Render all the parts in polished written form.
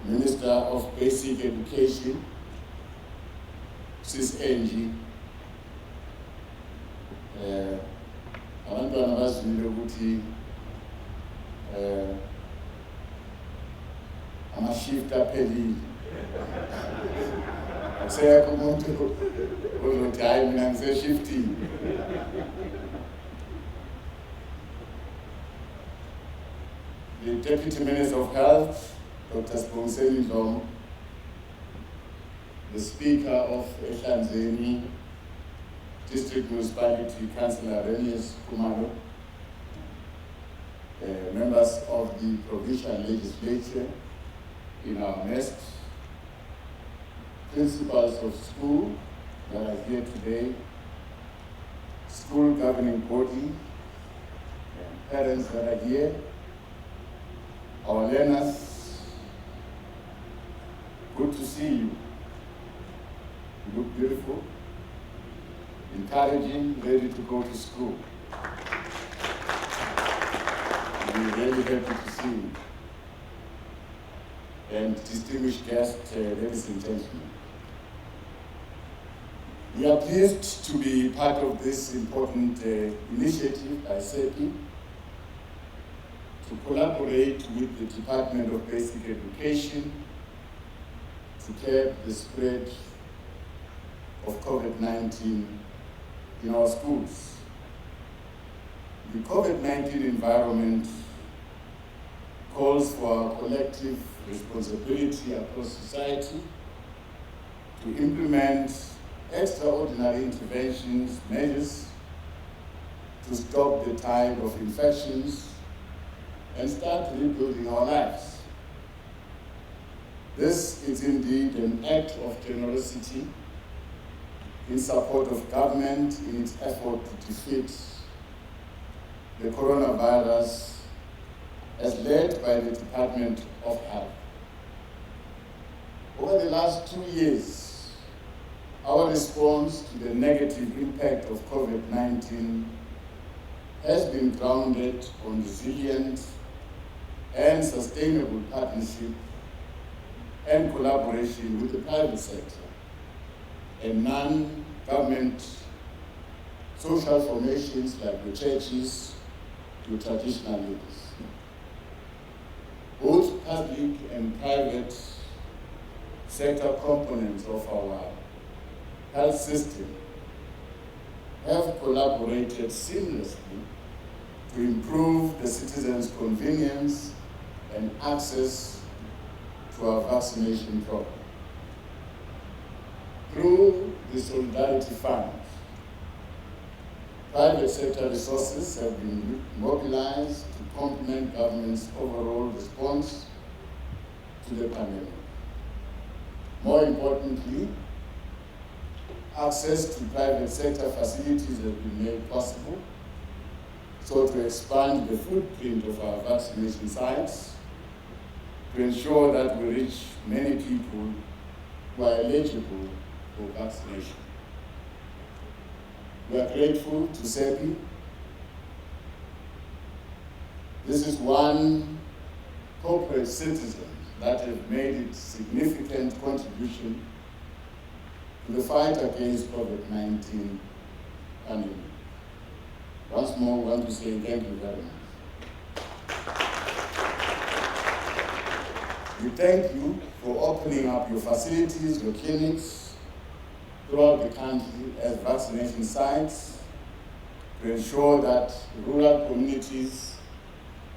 Minister of Basic Education, Sis Angie, abantwana bazwile ukuthi ama-shift aphelile. Akusekho umuntu ozothi hayi mina ngise-shifting. The Deputy Minister of Health, Dr. Sibongiseni Dlomo, the Speaker of Ehlanzeni District Municipality, Councillor Renius Kumalo, members of the Provincial Legislature in our midst, principals of school that are here today, school governing body, parents that are here, our learners, good to see you. You look beautiful, encouraging, ready to go to school. We're really happy to see you. And distinguished guests, ladies and gentlemen. We are pleased to be part of this important initiative by SAPPI to collaborate with the Department of Basic Education to curb the spread of COVID-19 in our schools. The COVID-19 environment calls for our collective responsibility across society to implement extraordinary interventions, measures to stop the tide of infections and start rebuilding our lives. This is indeed an act of generosity in support of government in its effort to defeat the coronavirus as led by the Department of Health. Over the last 2 years, our response to the negative impact of COVID-19 has been grounded on resilient and sustainable partnership and collaboration with the private sector and non-government social formations like the churches, the traditional leaders. Both public and private sector components of our health system have collaborated seamlessly to improve the citizens' convenience and access to our vaccination program. Through the Solidarity Fund, private sector resources have been mobilized to complement government's overall response to the pandemic. More importantly, access to private sector facilities has been made possible, so to expand the footprint of our vaccination sites to ensure that we reach many people who are eligible for vaccination. We are grateful to SAPPI. This is one corporate citizen that has made its significant contribution to the fight against COVID-19 pandemic. Once more, I want to say thank you very much. We thank you for opening up your facilities, your clinics throughout the country as vaccination sites to ensure that rural communities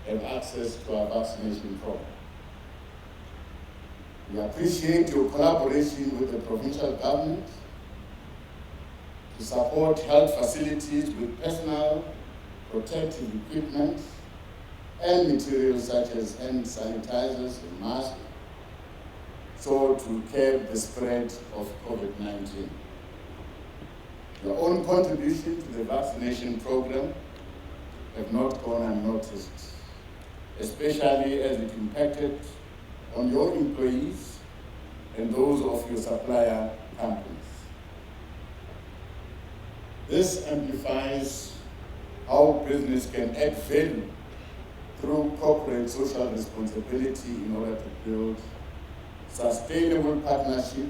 have access to our vaccination program. We appreciate your collaboration with the provincial government to support health facilities with personal protective equipment and materials such as hand sanitizers and masks, so to curb the spread of COVID-19. Your own contribution to the vaccination program have not gone unnoticed, especially as it impacted on your employees and those of your supplier companies. This amplifies how business can add value through corporate social responsibility in order to build sustainable partnership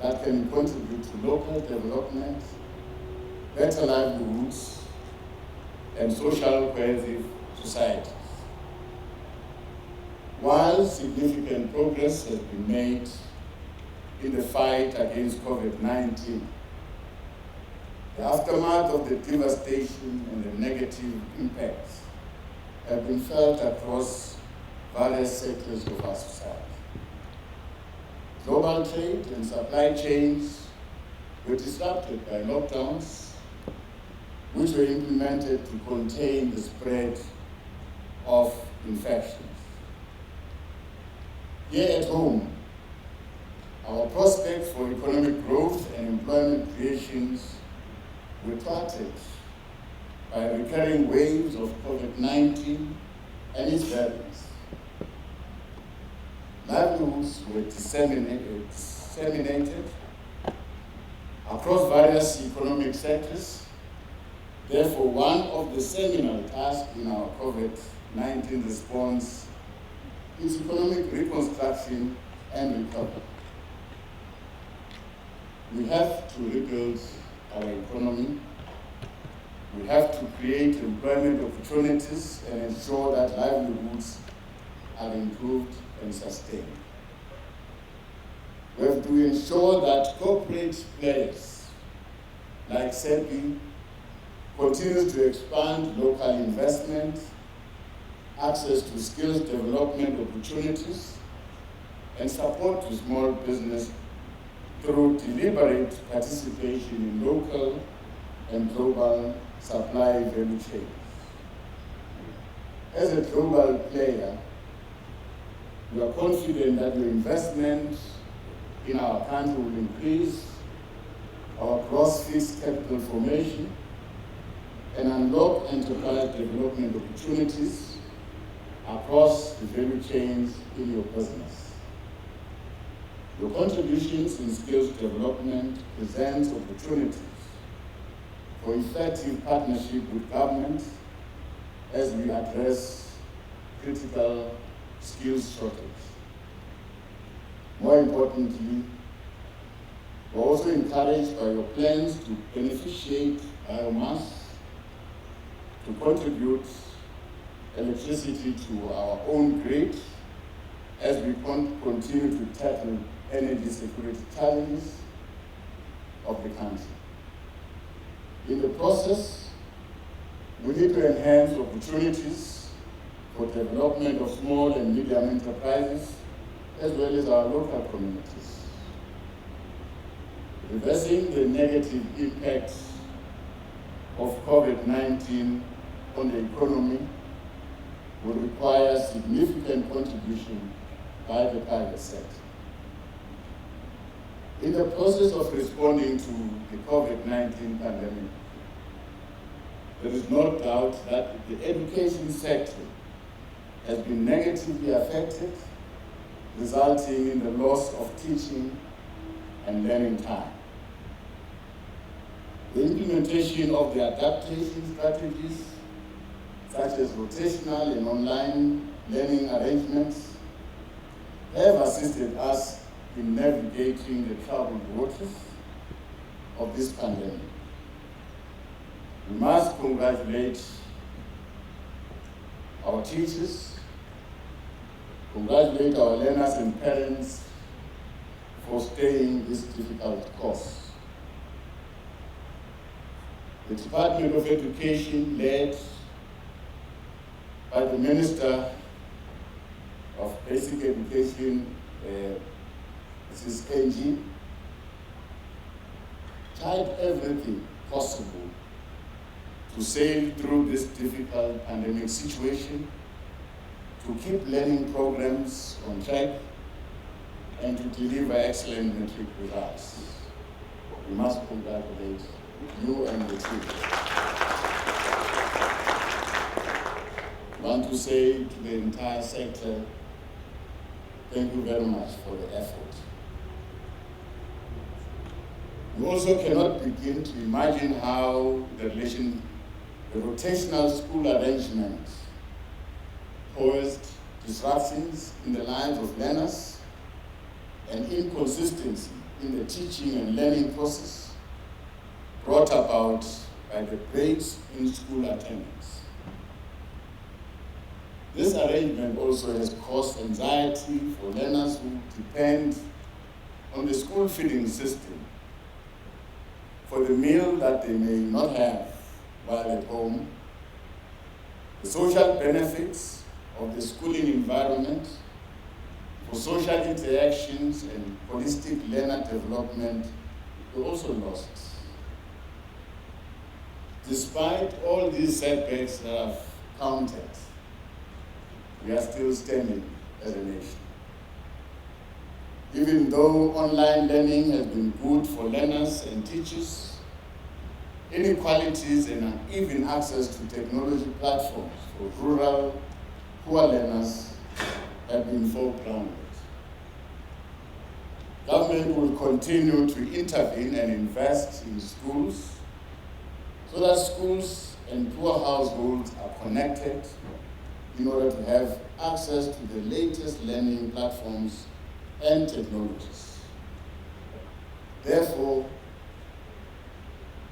that can contribute to local development, better livelihoods, and social cohesive societies. While significant progress has been made in the fight against COVID-19, the aftermath of the devastation and the negative impacts have been felt across various sectors of our society. Global trade and supply chains were disrupted by lockdowns, which were implemented to contain the spread of infections. Here at home, our prospects for economic growth and employment creations were thwarted by recurring waves of COVID-19 and its variants. Livelihoods were disseminated across various economic sectors. Therefore, one of the seminal tasks in our COVID-19 response is economic reconstruction and recovery. We have to rebuild our economy. We have to create employment opportunities and ensure that livelihoods are improved and sustained. We have to ensure that corporate players like SAPPI continue to expand local investment, access to skills development opportunities, and support to small business through deliberate participation in local and global supply value chains. As a global player, we are confident that your investment in our country will increase our gross fixed capital formation and unlock enterprise development opportunities across the value chains in your business. Your contributions in skills development presents opportunities for effective partnership with government as we address critical skills shortage. More importantly, we're also encouraged by your plans to beneficiate biomass, to contribute electricity to our own grid as we continue to tackle energy security challenges of the country. In the process, we need to enhance opportunities for development of small and medium enterprises, as well as our local communities. Reversing the negative impacts of COVID-19 on the economy will require significant contribution by the private sector. In the process of responding to the COVID-19 pandemic, there is no doubt that the education sector has been negatively affected, resulting in the loss of teaching and learning time. The implementation of the adaptation strategies, such as rotational and online learning arrangements, have assisted us in navigating the troubled waters of this pandemic. We must congratulate our teachers, congratulate our learners and parents for staying this difficult course. The Department of Education, led by the Minister of Basic Education, Mrs. Ng, tried everything possible to sail through this difficult pandemic situation, to keep learning programs on track, and to deliver excellent matric results. We must congratulate you and the team. I want to say to the entire sector, thank you very much for the effort. We also cannot begin to imagine how the rotational school arrangements posed disruptions in the lives of learners and inconsistency in the teaching and learning process brought about by the breaks in school attendance. This arrangement also has caused anxiety for learners who depend on the school feeding system for the meal that they may not have while at home, the social benefits of the schooling environment for social interactions and holistic learner development were also lost. Despite all these setbacks that I've counted, we are still standing as a nation. Even though online learning has been good for learners and teachers, inequalities and uneven access to technology platforms for rural, poor learners have been foregrounded. Government will continue to intervene and invest in schools so that schools and poor households are connected in order to have access to the latest learning platforms and technologies. Therefore,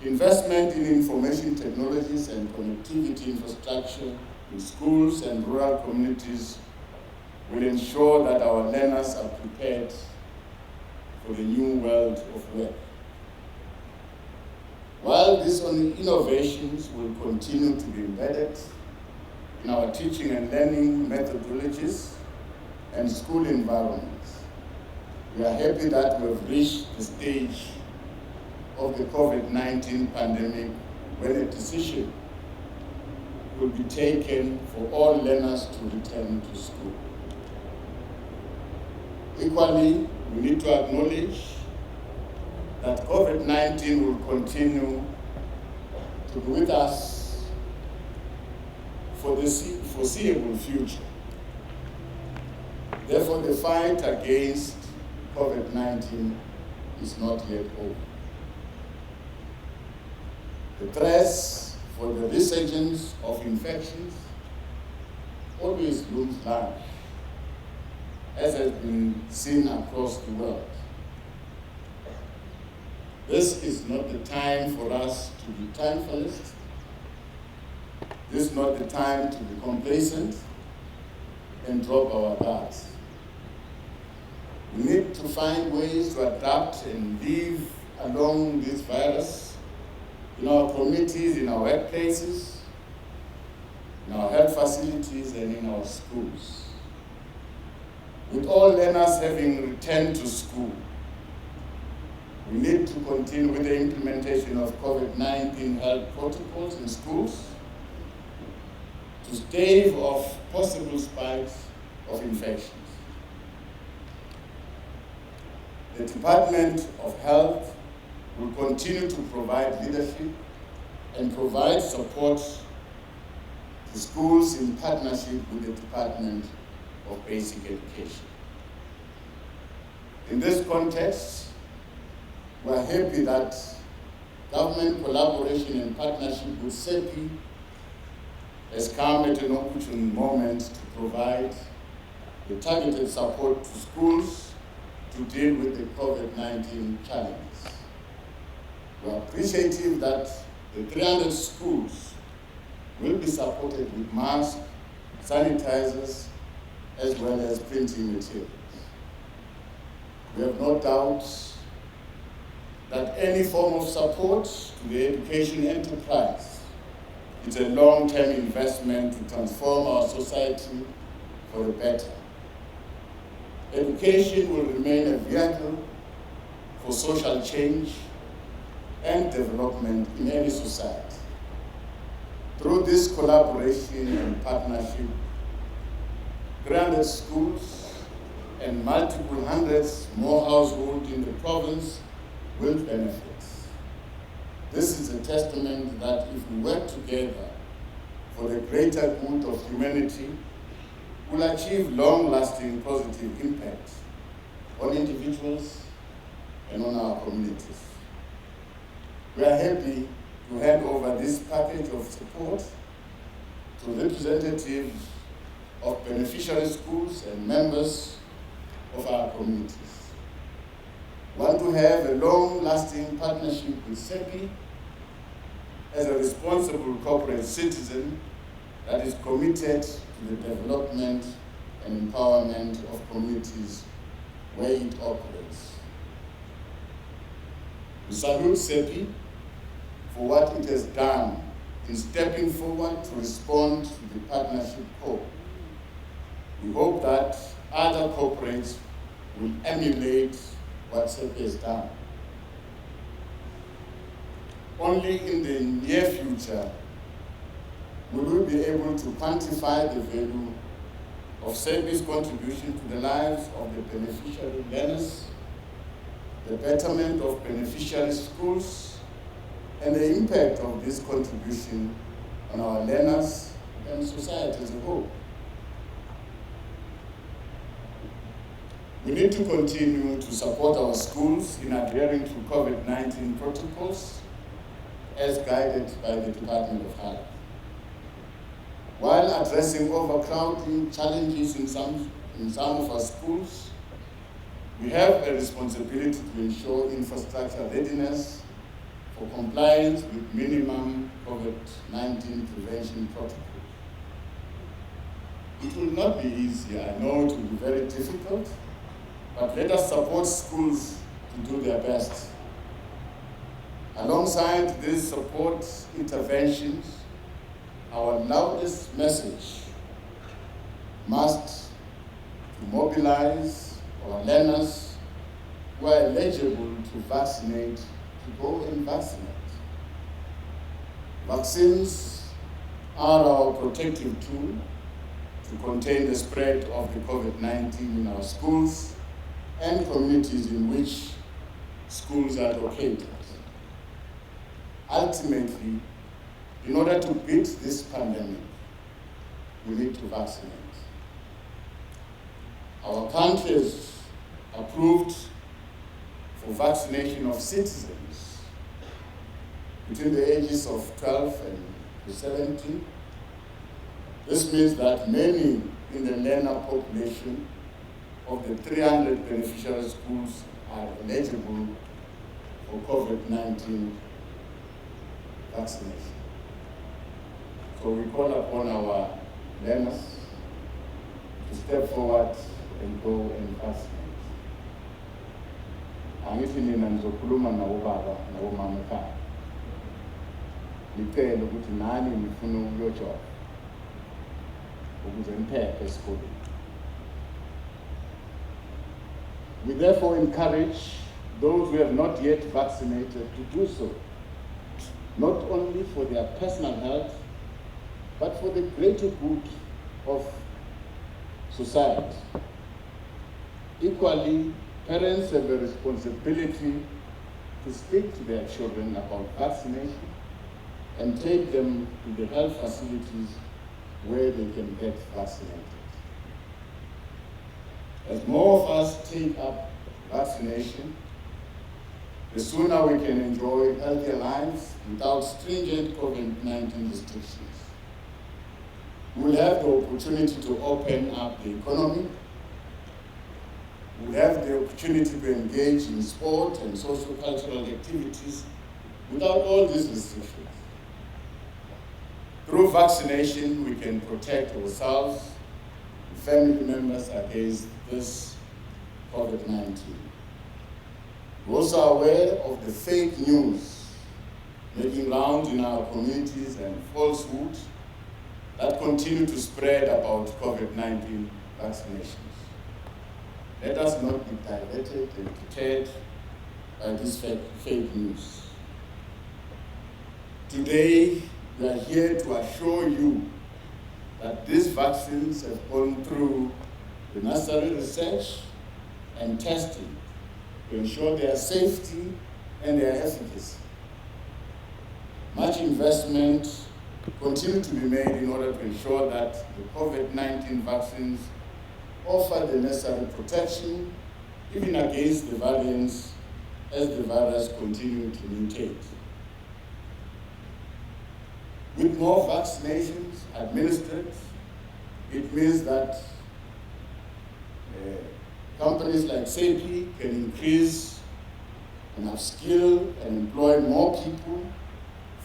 investment in information technologies and connectivity infrastructure in schools and rural communities will ensure that our learners are prepared for the new world of work. While these innovations will continue to be embedded in our teaching and learning methodologies and school environments, we are happy that we have reached the stage of the COVID-19 pandemic when a decision will be taken for all learners to return to school. Equally, we need to acknowledge that COVID-19 will continue to be with us for the foreseeable future. Therefore, the fight against COVID-19 is not yet over. The threats for the resurgence of infections always looms large, as has been seen across the world. This is not the time for us to be triumphalist. This is not the time to be complacent and drop our guards. We need to find ways to adapt and live along this virus in our communities, in our workplaces, in our health facilities, and in our schools. With all learners having returned to school, we need to continue with the implementation of COVID-19 health protocols in schools to stave off possible spikes of infections. The Department of Health will continue to provide leadership and provide support to schools in partnership with the Department of Basic Education. In this context, we are happy that government collaboration and partnership with SAPPI has come at an opportune moment to provide the targeted support to schools to deal with the COVID-19 challenge. We are appreciative that the 300 schools will be supported with masks, sanitizers, as well as printing materials. We have no doubt that any form of support to the education enterprise is a long-term investment to transform our society for the better. Education will remain a vehicle for social change and development in any society. Through this collaboration and partnership, 300 schools and multiple hundreds more households in the province will benefit. This is a testament that if we work together for the greater good of humanity, we'll achieve long-lasting positive impact on individuals and on our communities. We are happy to hand over this package of support to representatives of beneficiary schools and members of our communities. We want to have a long-lasting partnership with SAPPI as a responsible corporate citizen that is committed to the development and empowerment of communities where it operates. We salute SAPPI for what it has done in stepping forward to respond to the partnership call. We hope that other corporates will emulate what SAPPI has done. Only in the near future will we be able to quantify the value of SAPPI's contribution to the lives of the beneficiary learners, the betterment of beneficiary schools, and the impact of this contribution on our learners and society as a whole. We need to continue to support our schools in adhering to COVID-19 protocols as guided by the Department of Health. While addressing overcrowding challenges in some of our schools, we have a responsibility to ensure infrastructure readiness for compliance with minimum COVID-19 prevention protocols. It will not be easy. I know it will be very difficult, but let us support schools to do their best. Alongside these support interventions, our loudest message must mobilize our learners who are eligible to vaccinate to go and vaccinate. Vaccines are our protective tool to contain the spread of the COVID-19 in our schools and communities in which schools are located. Ultimately, in order to beat this pandemic, we need to vaccinate. Our country has approved for vaccination of citizens between the ages of 12 and 17. This means that many in the learner population of the 300 beneficiary schools are eligible for COVID-19 vaccination. So we call upon our learners to step forward and go and vaccinate. Angithi nina nizokhuluma nabobaba nabomama ekhaya. Nicele ukuthi nani nifuna ukuyojova ukuze niphephe esikoleni. We therefore encourage those who have not yet vaccinated to do so, not only for their personal health, but for the greater good of society. Equally, parents have a responsibility to speak to their children about vaccination and take them to the health facilities where they can get vaccinated. As more of us take up vaccination, the sooner we can enjoy healthier lives without stringent COVID-19 restrictions. We'll have the opportunity to open up the economy. We'll have the opportunity to engage in sport and social cultural activities without all these restrictions. Through vaccination, we can protect ourselves and family members against this COVID-19. We're also aware of the fake news making rounds in our communities and falsehoods that continue to spread about COVID-19 vaccinations. Let us not be diverted and deterred by this fake news. Today, we are here to assure you that these vaccines have gone through the necessary research and testing to ensure their safety and their efficacy. Much investment continues to be made in order to ensure that the COVID-19 vaccines offer the necessary protection, even against the variants as the virus continues to mutate. With more vaccinations administered, it means that companies like SAPPI can increase and upskill and employ more people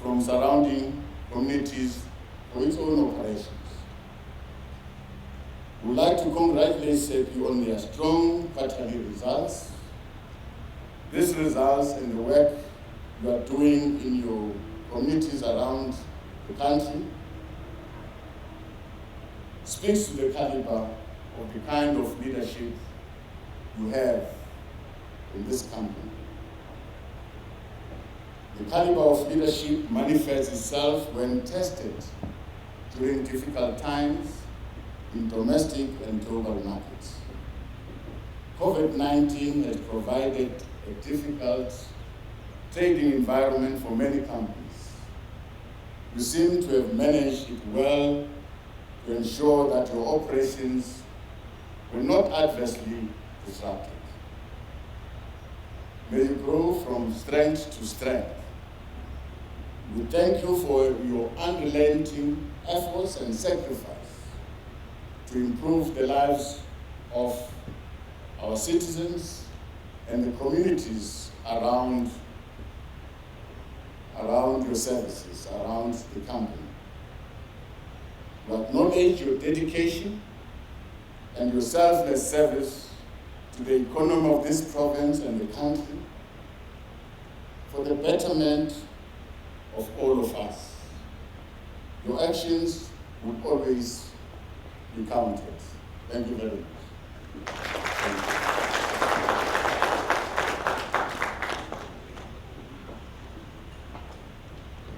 from surrounding communities for its own operations. We would like to congratulate SAPPI on their strong quarterly results. These results and the work you are doing in your communities around the country speaks to the caliber of the kind of leadership you have in this company. The caliber of leadership manifests itself when tested during difficult times in domestic and global markets. COVID-19 has provided a difficult trading environment for many companies. You seem to have managed it well to ensure that your operations were not adversely disrupted. May you grow from strength to strength. We thank you for your unrelenting efforts and sacrifice to improve the lives of our citizens and the communities around your services, around the company. We acknowledge your dedication and your selfless service to the economy of this province and the country for the betterment of all of us. Your actions would always be counted. Thank you very much.